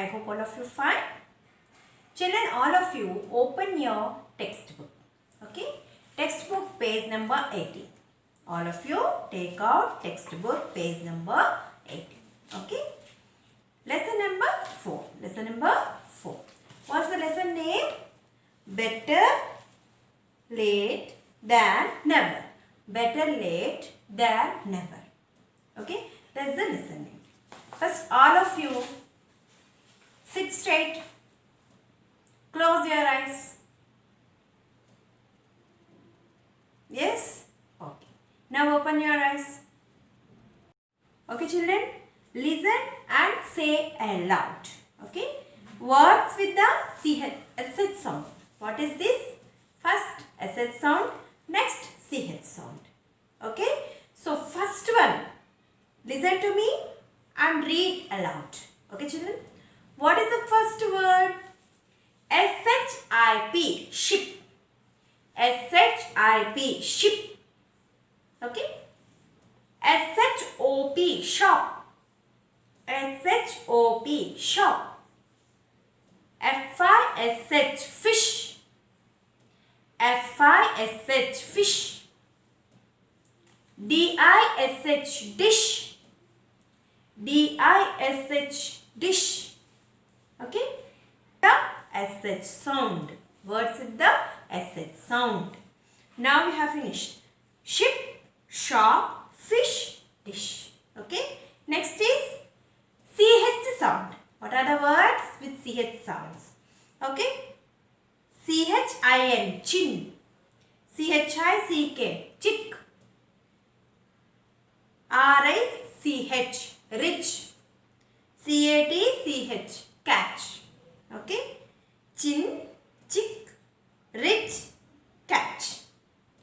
I hope all of you fine. Children, all of you open your textbook. Okay. Textbook page number 18. All of you take out textbook page number 18. Okay. Lesson number 4. Lesson number 4. What's the lesson name? Better late than never. Better late than never. Okay. That's the lesson name. First, all of you sit straight. Close your eyes. Yes? Okay. Now open your eyes. Okay, children? Listen and say aloud. Okay? Words with the SH sound. What is this? First SH sound, next CH sound. Okay? So, first one, listen to me and read aloud. Okay, children? What is the first word? SHIP, ship. SHIP, ship. Okay? SHOP, shop. SHOP, shop. FISH, fish. FISH, fish. DISH, dish. DISH, dish. Okay? The SH sound. Words with the SH sound. Now we have finished. Ship, shop, fish, dish. Okay? Next is CH sound. What are the words with CH sounds? Okay? CHIN, chin. CHICK, chick. RICH, rich. CATCH, catch. Okay? Chin, chick, rich, catch.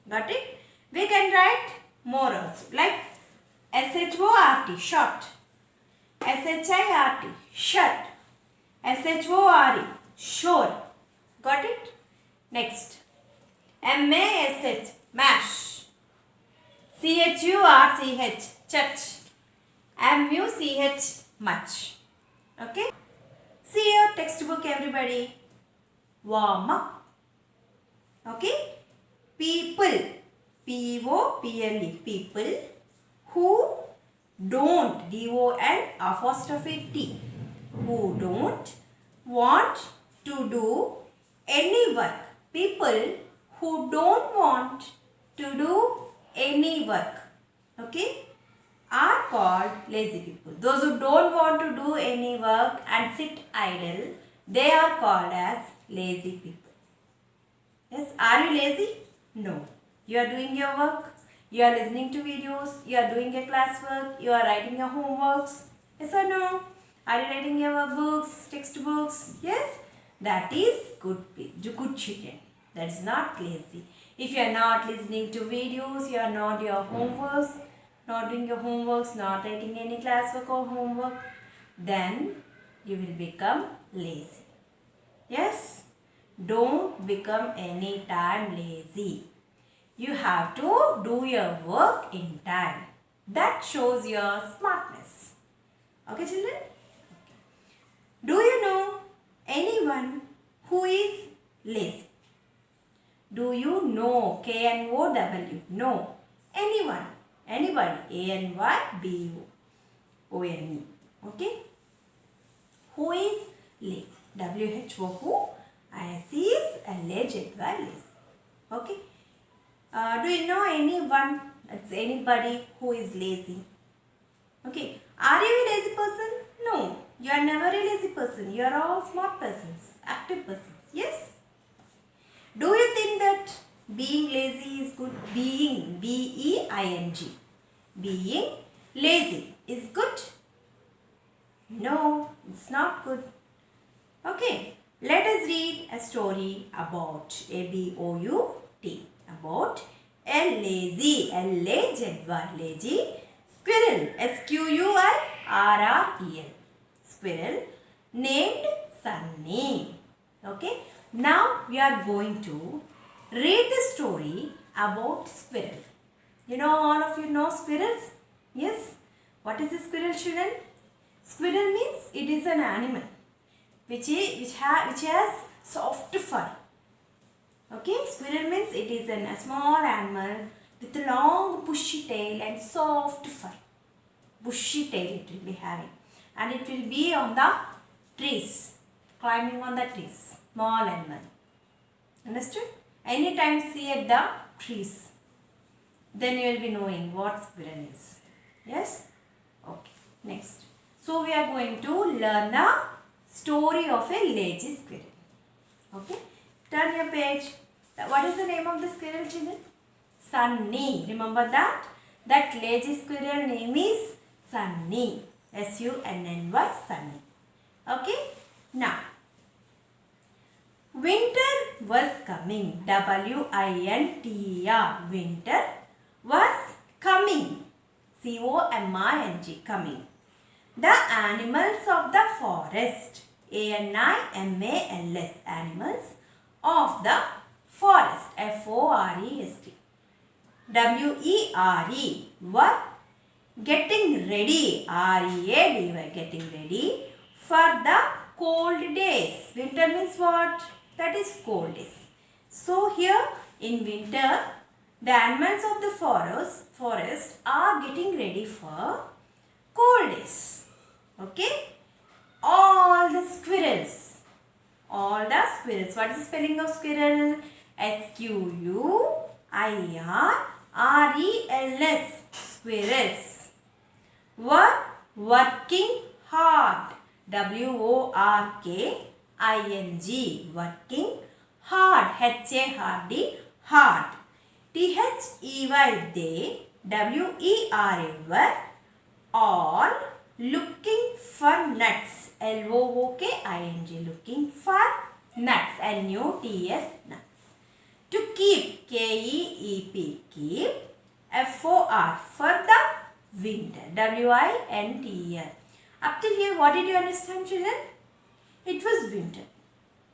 Got it? We can write more also. Like SHORT, short. SHIRT, shirt. SHORE, shore. Got it? Next. MASH, mash. CHURCH, church. MUCH, much. Okay? See your textbook, everybody. Warm up. Okay? People. POPLE. People who don't. DON apostrophe T. Who don't want to do any work. People who don't want to do any work. Okay? Are called lazy people. Those who don't want to do any work and sit idle, they are called as lazy people. Yes, are you lazy? No. You are doing your work, you are listening to videos, you are doing your classwork, you are writing your homeworks. Yes or no? Are you writing your books, textbooks? Yes? That is good children. That is not lazy. If you are not listening to videos, you are not your homeworks, not doing your homeworks, not writing any classwork or homework, then you will become lazy. Yes? Don't become any time lazy. You have to do your work in time. That shows your smartness. Okay, children? Okay. Do you know anyone who is lazy? Do you know KNOW? No. Anyone. Anybody. ANYBOONE. Okay? Who is lazy? WHO who? IC is lazy. Okay? Do you know anyone? It's anybody who is lazy. Okay. Are you a lazy person? No. You are never a lazy person. You are all smart persons. Active persons. Yes? Do you think that being lazy is good? Being. BEING. Being lazy is good? No. It's not good. Okay. Let us read a story about ABOUT. About a lazy, lazy squirrel, SQUIRREL, squirrel named Sunny. Okay, now we are going to read the story about squirrel. You know, all of you know squirrels? Yes. What is a squirrel, children? Squirrel means it is an animal. which has soft fur. Okay, squirrel means it is a small animal with a long bushy tail and soft fur. Bushy tail it will be having, and it will be on the trees, climbing on the trees. Small animal. Understood? Anytime see at the trees, then you will be knowing what squirrel is. Yes? Okay. Next. So we are going to learn the story of a lazy squirrel. Okay. Turn your page. What is the name of the squirrel, children? Sunny. Remember that? That lazy squirrel name is Sunny. S-U-N-N-Y, Sunny. Okay. Now, winter was coming. W-I-N-T-E-R. Winter was coming. C-O-M-I-N-G. Coming. The animals of the forest. A-N-I-M-A-L-S. Animals of the forest. F-O-R-E-S-T. W-E-R-E. Were getting ready. R-E-A-D. Were getting ready for the cold days. Winter means what? That is cold days. So here in winter, the animals of the forest are getting ready for cold days. Okay? All the squirrels. What is the spelling of squirrel? S-Q-U-I-R-R-E-L-S. Squirrels were working hard. W-O-R-K-I-N-G. Working hard. H-A-R-D. Hard. T-H-E-Y. They. W-E-R-A. Were all looking for nuts. L-O-O-K-I-N-G. Looking for nuts. N-U-T-S. Nuts. To keep. K-E-E-P. Keep. F-O-R. For the winter. W-I-N-T-E-R. Up till here, what did you understand, children? It was winter.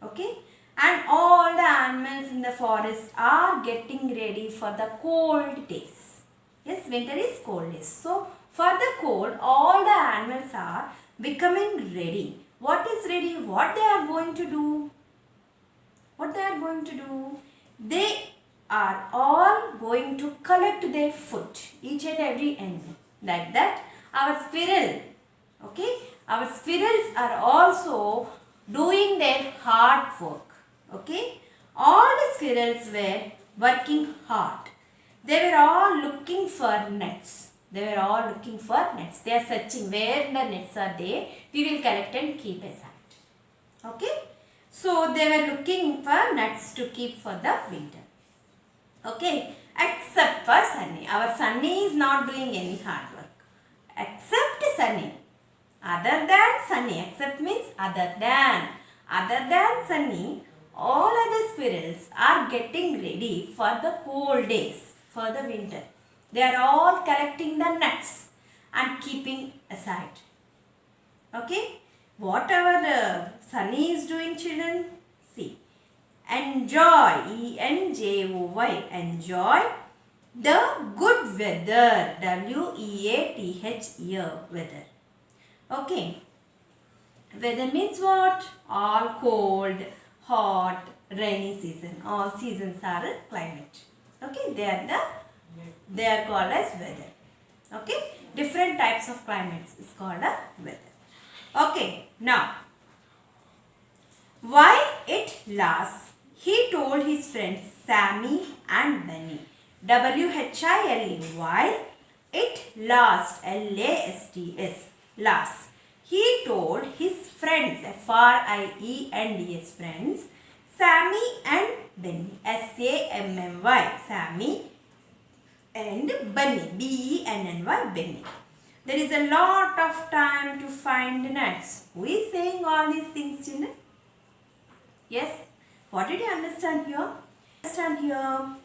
Okay? And all the animals in the forest are getting ready for the cold days. Yes, winter is cold days. So, for the cold, all the animals are becoming ready. What is ready? What they are going to do? What they are going to do? They are all going to collect their food. Each and every animal. Like that, our squirrel. Okay, our squirrels are also doing their hard work. Okay, all the squirrels were working hard. They were all looking for nuts. They are searching where the nuts are there. We will collect and keep aside. Okay, so they were looking for nuts to keep for the winter. Okay, except for Sunny. Our Sunny is not doing any hard work. Except Sunny. Other than Sunny. Except means other than. Other than Sunny, all other squirrels are getting ready for the cold days, for the winter. They are all collecting the nuts and keeping aside. Okay. What our Sunny is doing, children? See. Enjoy. E-N-J-O-Y. Enjoy the good weather. W-E-A-T-H-E-R. Weather. Okay. Weather means what? All cold, hot, rainy season. All seasons are a climate. Okay. They are called as weather. Okay. Different types of climates is called a weather. Okay. Now, while it lasts, he told his friends Sammy and Benny. W-H-I-L-E. While it lasts. L-A-S-T-S. Lasts. He told his friends, F-R-I-E-N-D-S, friends, Sammy and Benny. S-A-M-M-Y. Sammy and Benny. B-E-N-N-Y. Benny. There is a lot of time to find nuts. Who is saying all these things, children? Yes. What did you understand here? Understand here.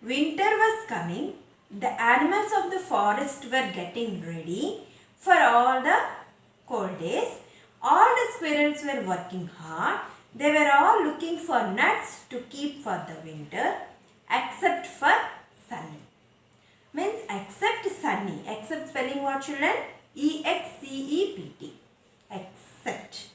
Winter was coming. The animals of the forest were getting ready for all the cold days. All the squirrels were working hard. They were all looking for nuts to keep for the winter, except for Sunny. Means except Sunny. Except spelling what, children? E-X-C-E-P-T. Except.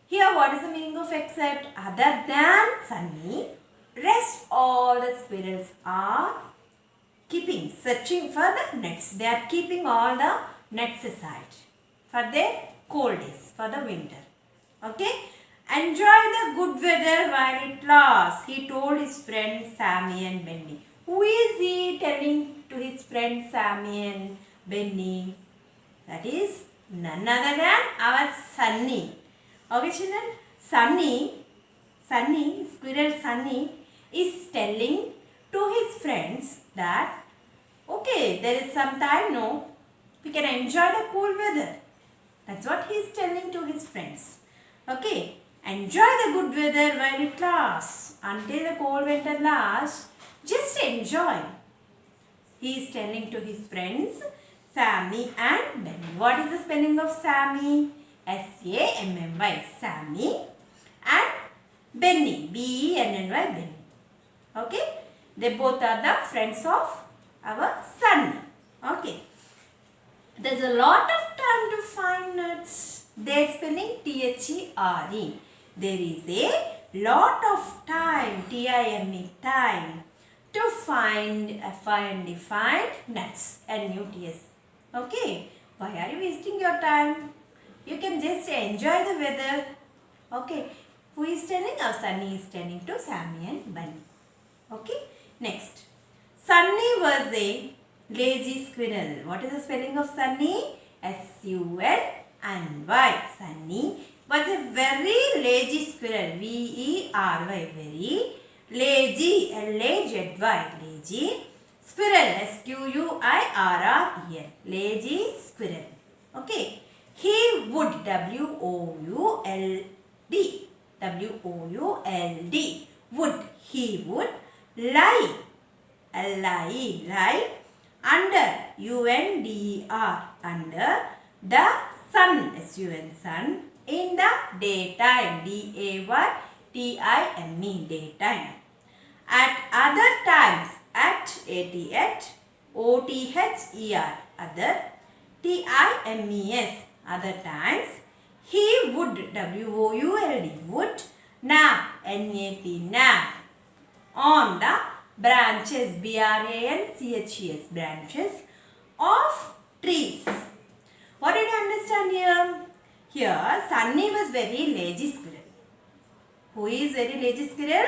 Here what is the meaning of except? Other than Sunny, rest all the squirrels are searching for the nuts. They are keeping all the nuts aside for their cold days, for the winter. Okay. Enjoy the good weather while it lasts, he told his friends Sammy and Benny. Who is he telling to his friends Sammy and Benny? That is none other than our Sunny. Okay, children. Squirrel Sunny is telling to his friends that, okay, there is some time now, we can enjoy the cool weather. That's what he is telling to his friends. Okay, enjoy the good weather while it lasts. Until the cold winter lasts, just enjoy. He is telling to his friends Sammy and Benny. What is the spelling of Sammy? S-A-M-M-Y, Sammy, and Benny, B-E-N-N-Y, Benny. Okay, they both are the friends of our Sunny. Okay, there's a lot of time to find nuts. They're spelling T-H-E-R-E. There is a lot of time, T-I-M-E, time, to find nuts, N-U-T-S. Okay, why are you wasting your time? You can just enjoy the weather. Okay, who is telling? Our Sunny is telling to Sammy and Bunny. Okay, next. Sunny was a lazy squirrel. What is the spelling of Sunny? S-U-N-N-Y. Sunny was a very lazy squirrel. V-E-R-Y. Very lazy. L-A-Z-Y. Lazy squirrel. S-Q-U-I-R-R-E-L. Lazy squirrel. Okay. He would. W-O-U-L-D. W-O-U-L-D. Would. He would lie. L-I-E. Lie. Under. U-N-D-R. Under the sun. S-U-N. Sun. In the daytime. D-A-Y-T-I-M-E. Daytime. At other times. At. A-T-H. O-T-H-E-R. Other. T-I-M-E-S. Other times. He would. W-O-U-L-D. Would. Nap. N-A-P. Nap. On the branches. B-R-A-N-C-H-E-S. Branches of trees. What did you understand here? Here, Sunny was very lazy squirrel. Who is very lazy squirrel?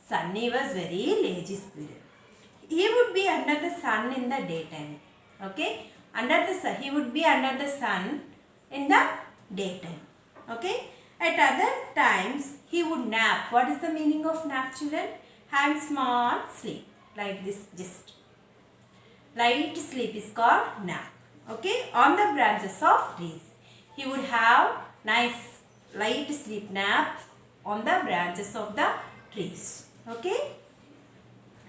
Sunny was very lazy squirrel. He would be under the sun in the daytime. Okay? He would be under the sun in the daytime. Okay? At other times, he would nap. What is the meaning of nap, children? Have small sleep. Like this, just. Light sleep is called nap. Okay? On the branches of trees. He would have nice light sleep nap on the branches of the trees. Okay?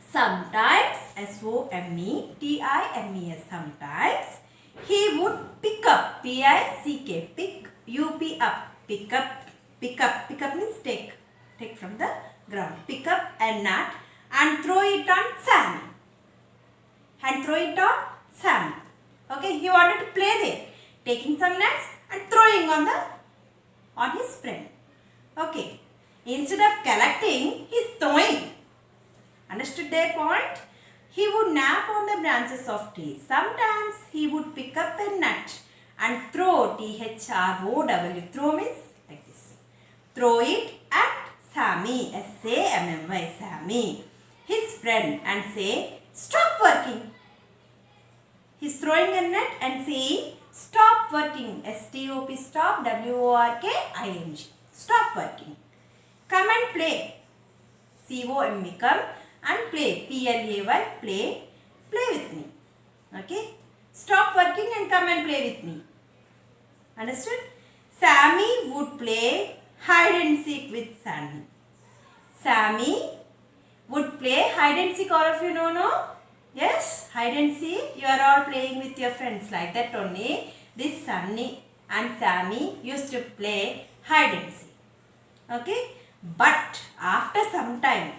Sometimes, S-O-M-E-T-I-M-E-S, sometimes, he would pick up, P-I-C-K, pick, U-P up, pick up means take from the ground, pick up a nut and throw it on Sammy. Okay, he wanted to play there, taking some nuts and throwing on his friend. Okay, instead of collecting, he's throwing. Understood their point? He would nap on the branches of trees. Sometimes he would pick up a nut and throw, T-H-R-O-W. Throw means like this. Throw it at Sammy, S-A-M-M-Y, Sammy, his friend, and say, stop working. He's throwing a net and saying, stop working. S-T-O-P, stop, W-O-R-K-I-N-G. Stop working. Come and play. C-O-M-E, come and play. P-L-A-Y, play. Play with me. Okay? Stop working and come and play with me. Understood? Sammy would play hide and seek with Sunny. Sammy would play hide and seek. All of you know, no? Yes? Hide and seek. You are all playing with your friends. Like that only. This Sunny and Sammy used to play hide and seek. Okay? But after some time,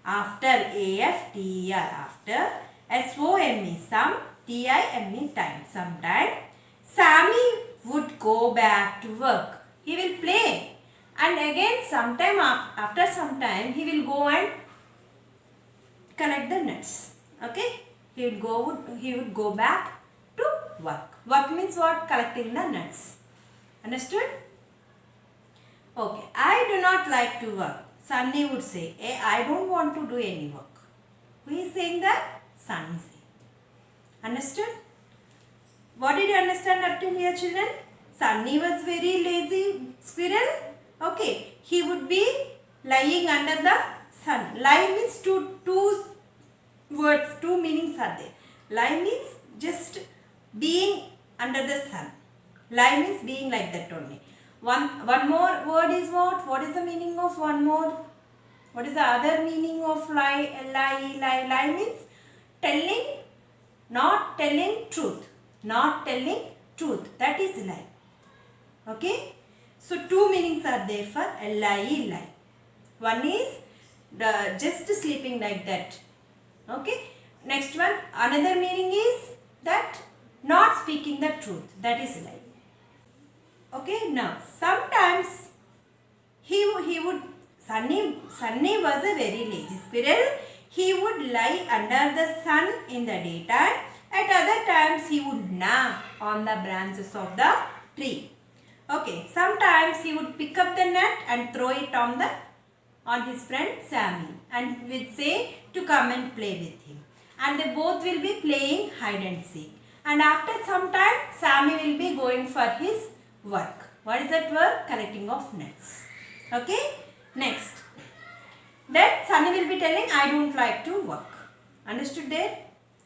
after A-F-T-E-R, after S-O-M-E, some, T-I-M-E, time, sometime, Sammy would go back to work. He will play And again after some time he will go and collect the nuts. Okay, he would go back to work. Work means what? Collecting the nuts. Understood? Okay, I do not like to work. Sunny would say, I don't want to do any work. Who is saying that? Sunny saying. Understood? What did you understand up till here, children? Sunny was very lazy squirrel. Okay, he would be lying under the sun. Lie means two words, two meanings are there. Lie means just being under the sun. Lie means being like that only. One more word is what? What is the meaning of one more? What is the other meaning of lie? Lie means telling, not telling truth. Not telling truth. That is lie. Okay? So two meanings are there for lie. One is just sleeping like that. Okay? Next one, another meaning is that not speaking the truth. That is lie. Okay? Now, sometimes Sunny was a very lazy squirrel. He would lie under the sun in the daytime. At other times, he would nap on the branches of the tree. Okay, sometimes he would pick up the nut and throw it on his friend Sammy and would say to come and play with him. And they both will be playing hide and seek. And after some time, Sammy will be going for his work. What is that work? Collecting of nuts. Okay, next. Then Sunny will be telling, I don't like to work. Understood there?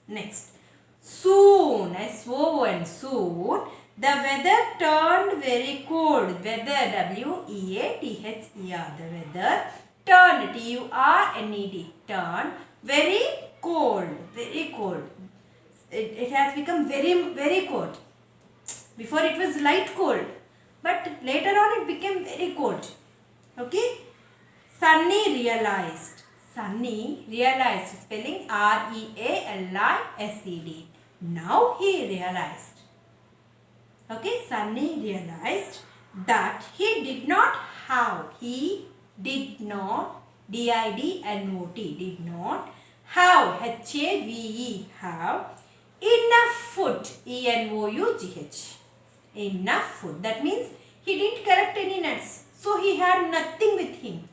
Next. Soon, S-O-N, soon, the weather turned very cold. Weather, W-E-A-T-H-E-R. The weather turned, T-U-R-N-E-D. Turned very cold. Very cold. It has become very, very cold. Before it was light cold. But later on it became very cold. Okay. Sunny realized. Sunny realized. Spelling R-E-A-L-I-S-E-D. Now he realized. Okay, Sunny realized that he did not have, D-I-D-N-O-T, did not have, H-A-V-E, have enough food, E-N-O-U-G-H, enough food. That means he didn't collect any nuts, so he had nothing with him.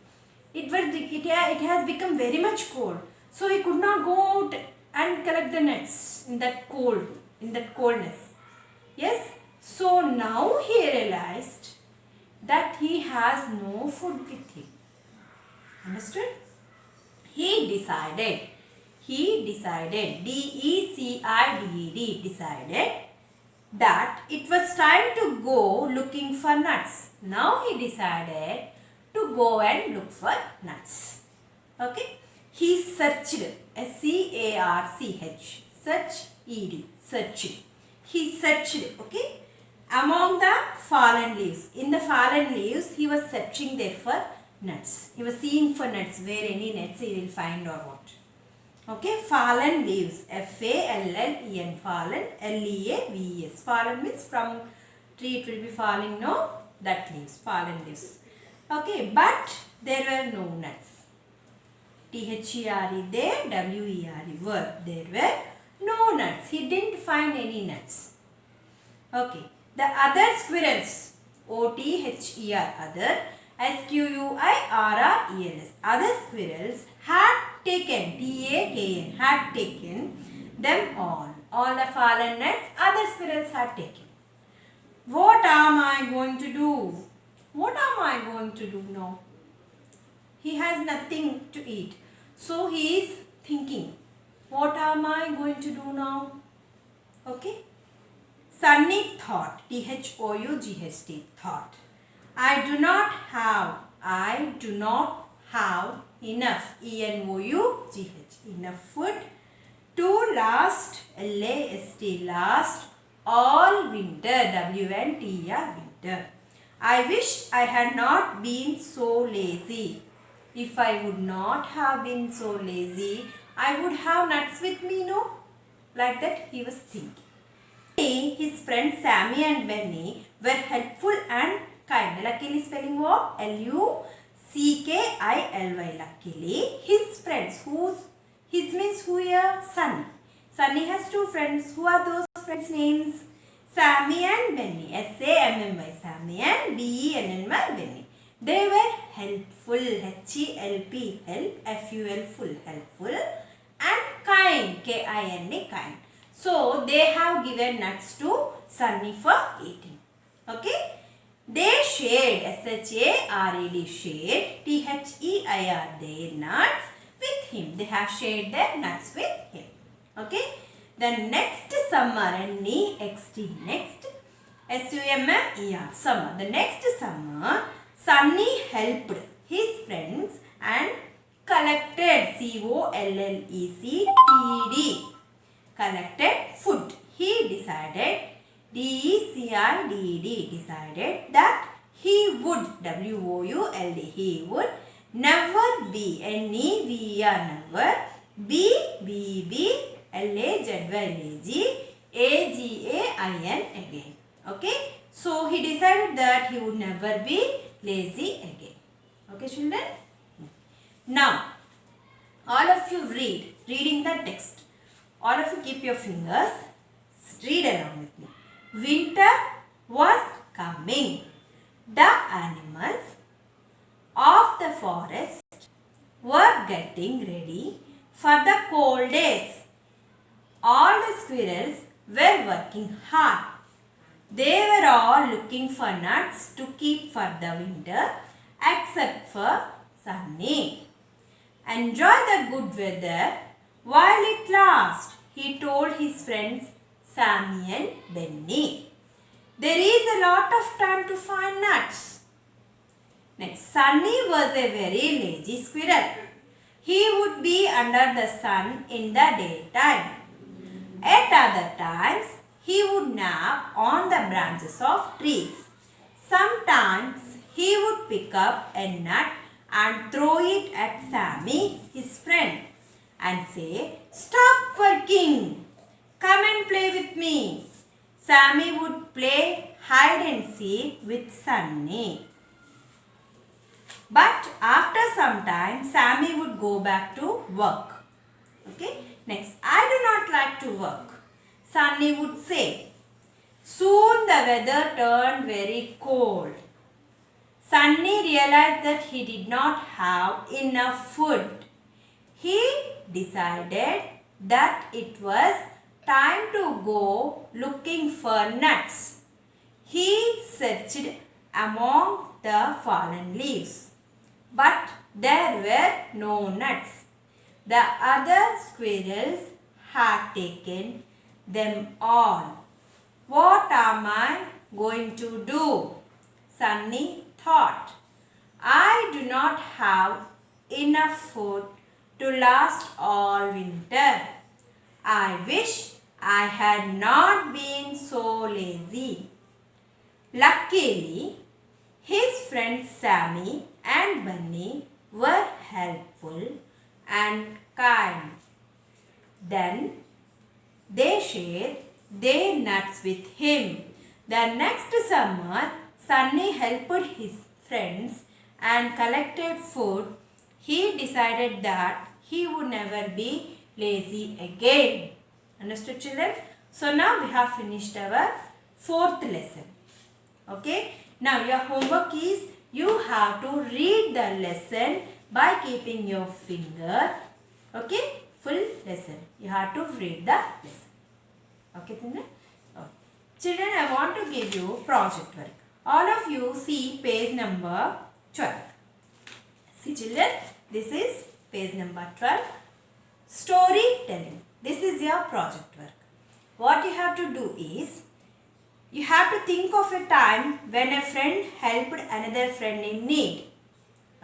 It has become very much cold, so he could not go out and collect the nuts in that coldness. Yes. So now he realized that he has no food with him. Understood? He decided, D-E-C-I-D-E-D, decided that it was time to go looking for nuts. Now he decided to go and look for nuts. Okay? He searched, S-C-A-R-C-H, searched. He searched, okay? Among the fallen leaves. In the fallen leaves, he was searching there for nuts. He was seeing for nuts, where any nuts he will find or what. Okay, fallen leaves. F-A-L-L-E-N, fallen, L-E-A-V-E-S. Fallen means from tree it will be falling, no? That leaves, fallen leaves. Okay, but there were no nuts. T-H-E-R-E, there, W-E-R-E, were. There were no nuts. He didn't find any nuts. Okay. The other squirrels, O-T-H-E-R, other, S-Q-U-I-R-R-E-L-S, other squirrels had taken, T-A-K-N, had taken them all the fallen nuts other squirrels had taken. What am I going to do? What am I going to do now? He has nothing to eat. So he is thinking, what am I going to do now? Okay. Sunny thought, T-H-O-U-G-H-T, thought. I do not have enough, E-N-O-U-G-H, enough food to last, L-A-S-T, last all winter, W-N-T-R, winter. I wish I had not been so lazy. If I would not have been so lazy, I would have nuts with me, no? Like that he was thinking. His friends Sammy and Benny were helpful and kind. Luckily spelling what? Luckily. Luckily his friends. His means who here? Sunny. Sunny has two friends. Who are those friends' names? Sammy and Benny. S-A-M-M-Y. Sammy and B-E-N-N-Y. Benny. They were helpful. H-E-L-P. Help. F-U-L. Full. Helpful. And kind. K-I-N-D. Kind. So they have given nuts to Sunny for eating. Okay. They shared. S-H-A-R-E-D. Shared. T-H-E-I-R. Their nuts with him. They have shared their nuts with him. Okay. The next summer. N-E-X-T. Next. S-U-M-M-E-R. Summer. The next summer, Sunny helped his friends and collected. C-O-L-L-E-C-T-D. Collected food. He decided. D-E-C-I-D-D. Decided that he would. W-O-U-L-D. He would never be. N-E-V-E-R. Never. B-B-B-L-A-Z-Y-L-A-G. A-G-A-I-N again. Okay. So he decided that he would never be lazy again. Okay, children. Now, all of you reading the text. All of you keep your fingers. Read along with me. Winter was coming. The animals of the forest were getting ready for the cold days. All the squirrels were working hard. They were all looking for nuts to keep for the winter, except for Sunny. Enjoy the good weather while it lasts, he told his friends Sammy and Benny. There is a lot of time to find nuts. Next, Sunny was a very lazy squirrel. He would be under the sun in the daytime. At other times, he would nap on the branches of trees. Sometimes, he would pick up a nut and throw it at Sammy, his friend, and say, "Stop working. Come and play with me." Sammy would play hide and seek with Sunny. But after some time, Sammy would go back to work. Okay. Next, I do not like to work, Sunny would say. Soon the weather turned very cold. Sunny realized that he did not have enough food. He decided that it was time to go looking for nuts. He searched among the fallen leaves, but there were no nuts. The other squirrels had taken them all. What am I going to do? Sunny thought. I do not have enough food to last all winter. I wish I had not been so lazy. Luckily, his friends Sammy and Bunny were helpful and kind. Then they shared their nuts with him. The next summer, Sunny helped his friends and collected food. He decided that he would never be lazy again. Understood, children? So now we have finished our fourth lesson. Okay. Now your homework is you have to read the lesson by keeping your finger. Okay. Full lesson. You have to read the lesson. Okay, children? Okay. Children, I want to give you project work. All of you see page number 12. See, children, this is page number 12. Storytelling. This is your project work. What you have to do is, you have to think of a time when a friend helped another friend in need.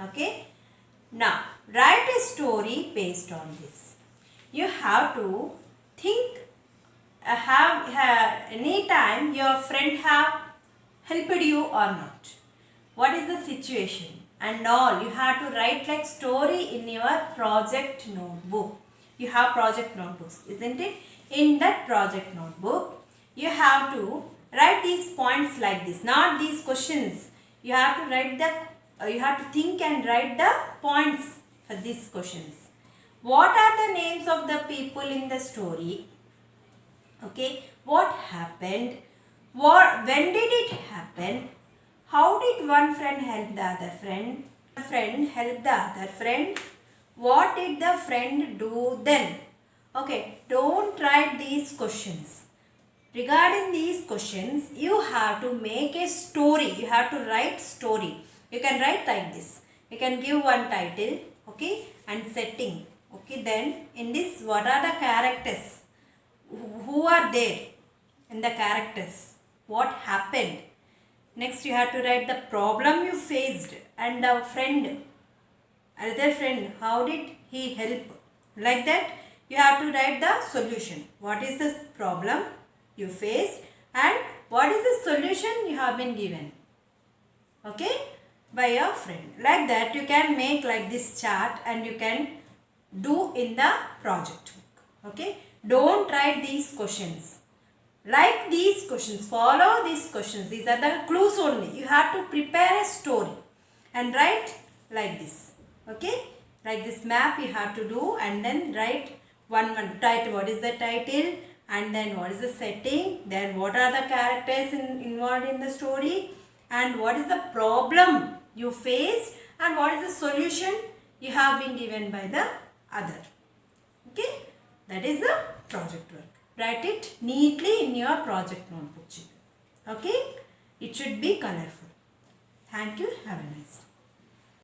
Okay. Now, write a story based on this. You have to think any time your friend have helped you or not. What is the situation and all. You have to write like story in your project notebook. You have project notebooks, isn't it? In that project notebook, you have to write these points like this. Not these questions. You have to write the, you have to think and write the points for these questions. What are the names of the people in the story? Okay, what happened? When did it happen? How did one friend help the other friend? One friend helped the other friend. What did the friend do then? Okay, don't write these questions. Regarding these questions, you have to make a story. You have to write story. You can write like this. You can give one title, okay, and setting. Okay, then in this, what are the characters? Who are there in the characters? What happened? Next, you have to write the problem you faced and the friend, another friend, how did he help? Like that, you have to write the solution. What is the problem you faced and what is the solution you have been given? Okay, by your friend. Like that, you can make like this chart and you can do in the project book. Okay, don't write these questions. Like these questions, follow these questions. These are the clues only. You have to prepare a story and write like this. Okay, like this map you have to do, and then write one title. What is the title? And then what is the setting? Then what are the characters involved in the story? And what is the problem you faced? And what is the solution you have been given by the other? Okay, that is the project work. Write it neatly in your project notebook. Okay, it should be colorful. Thank you. Have a nice day.